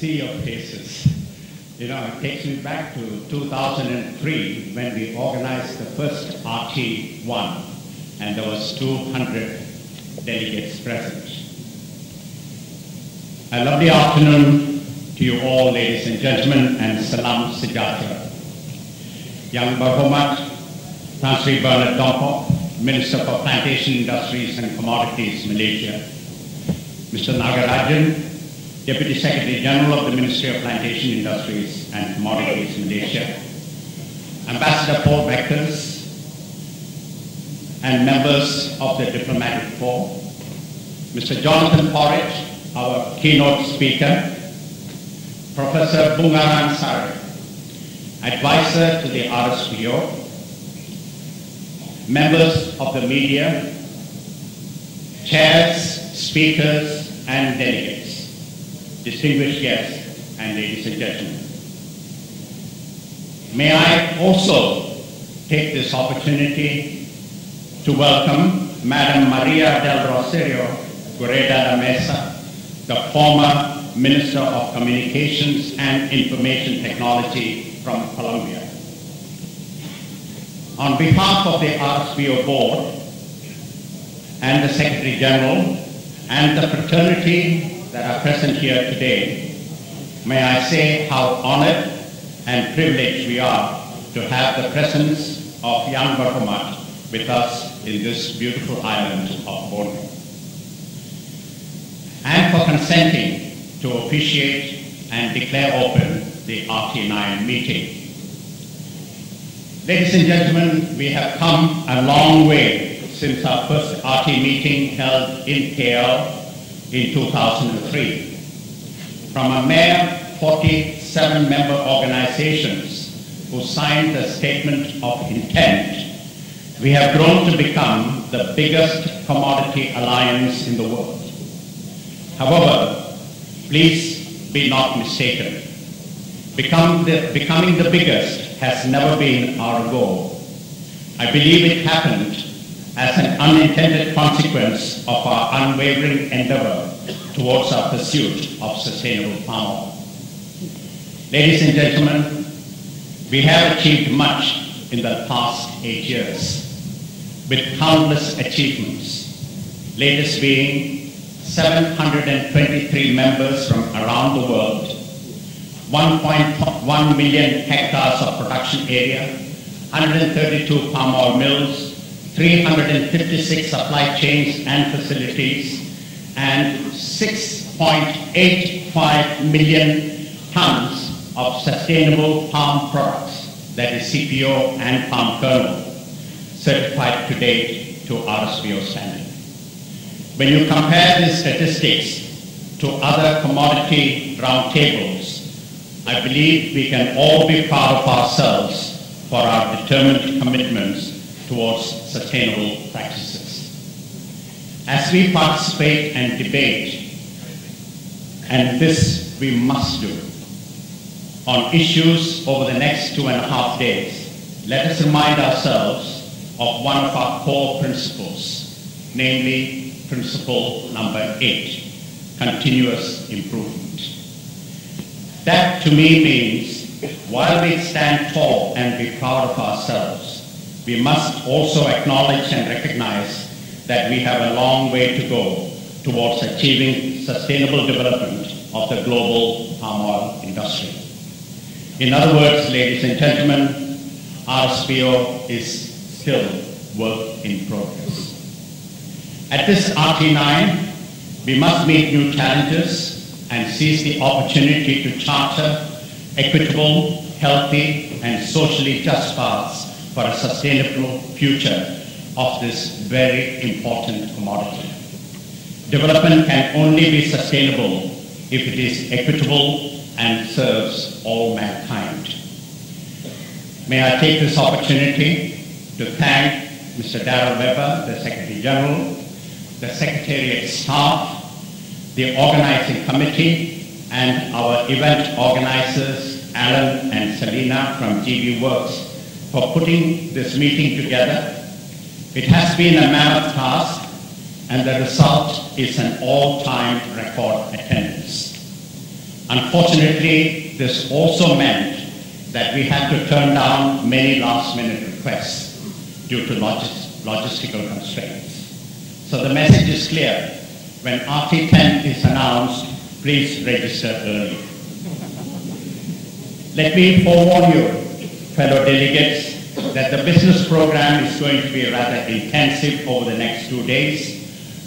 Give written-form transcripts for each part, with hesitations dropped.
sea of faces. You know, it takes me back to 2003 when we organized the first RT1, and there was 200 delegates present. A lovely afternoon to you all, ladies and gentlemen, and salam sejahtera. Yang Berhormat Tan Sri Bernard Dongkok, Minister for Plantation Industries and Commodities, Malaysia. Mr. Nagarajan, Deputy Secretary General of the Ministry of Plantation Industries and Commodities, Malaysia. Ambassador Paul Beckers and members of the Diplomatic Corps. Mr. Jonathan Porridge, our keynote speaker. Professor Bungaran Sari, advisor to the RSPO. Members of the media, chairs, speakers, and delegates, distinguished guests, and ladies and gentlemen. May I also take this opportunity to welcome Madam Maria del Rosario Gureda da Mesa, the former Minister of Communications and Information Technology from Colombia. On behalf of the RSPO Board and the Secretary General and the fraternity that are present here today, may I say how honored and privileged we are to have the presence of Yang Berhormat with us in this beautiful island of Borneo, and for consenting to officiate and declare open the RT9 meeting. Ladies and gentlemen, we have come a long way since our first RT meeting held in KL in 2003. From a mere 47-member organizations who signed the statement of intent, we have grown to become the biggest commodity alliance in the world. However, please be not mistaken. Becoming the biggest has never been our goal. I believe it happened as an unintended consequence of our unwavering endeavor towards our pursuit of sustainable palm oil. Ladies and gentlemen, we have achieved much in the past 8 years, with countless achievements, latest being 723 members from around the world, 1.1 million hectares of production area, 132 palm oil mills, 356 supply chains and facilities, and 6.85 million tons of sustainable palm products, that is CPO and palm kernel, certified to date to RSPO standard. When you compare these statistics to other commodity roundtables, I believe we can all be proud of ourselves for our determined commitments towards sustainable practices. As we participate and debate, and this we must do, on issues over the next 2.5 days, let us remind ourselves of one of our core principles, namely principle number 8, continuous improvement. That to me means, while we stand tall and be proud of ourselves, we must also acknowledge and recognize that we have a long way to go towards achieving sustainable development of the global palm oil industry. In other words, ladies and gentlemen, RSPO is still work in progress. At this RT9, we must meet new challenges and seize the opportunity to charter equitable, healthy, and socially just paths for a sustainable future of this very important commodity. Development can only be sustainable if it is equitable and serves all mankind. May I take this opportunity to thank Mr. Darrell Weber, the Secretary General, the Secretariat staff, the organizing committee, and our event organizers, Alan and Selina from GB Works, for putting this meeting together. It has been a mammoth task, and the result is an all-time record attendance. Unfortunately, this also meant that we had to turn down many last-minute requests due to logistical constraints. So the message is clear. When RT10 is announced, please register early. Let me forewarn you, fellow delegates, that the business program is going to be rather intensive over the next 2 days,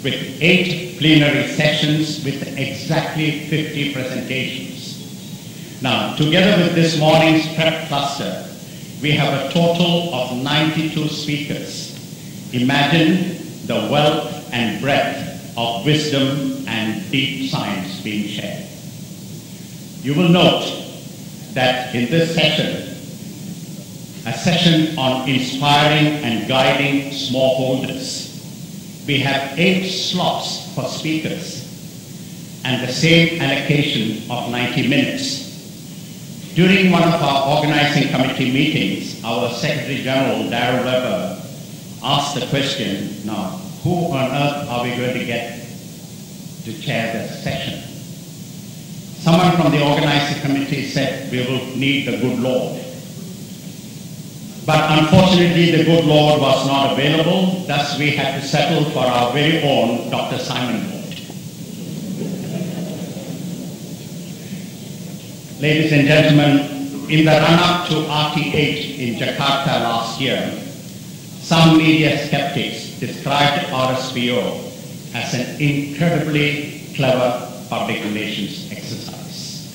with 8 plenary sessions with exactly 50 presentations. Now, together with this morning's prep cluster, we have a total of 92 speakers. Imagine the wealth and breadth of wisdom and deep science being shared. You will note that in this session, a session on inspiring and guiding smallholders, we have 8 slots for speakers and the same allocation of 90 minutes. During one of our organizing committee meetings, our Secretary General, Darrell Weber, asked the question, now, who on earth are we going to get to chair this session? Someone from the organizing committee said, we will need the good Lord. But unfortunately, the good Lord was not available, thus we had to settle for our very own Dr. Simon Lord. Ladies and gentlemen, in the run-up to RT8 in Jakarta last year, some media skeptics described RSPO as an incredibly clever public relations exercise.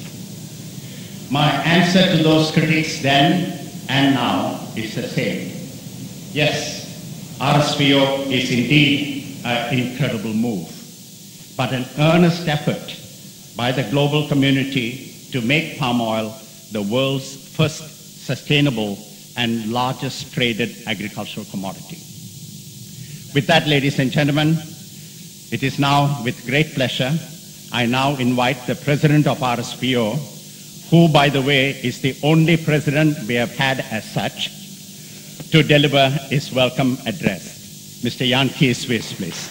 My answer to those critics then and now is the same. Yes, RSPO is indeed an incredible move, but an earnest effort by the global community to make palm oil the world's first sustainable and largest traded agricultural commodity. With that, ladies and gentlemen, it is now with great pleasure I now invite the president of RSPO, who, by the way, is the only president we have had as such, to deliver his welcome address. Mr. Jan Kees-Wys, please.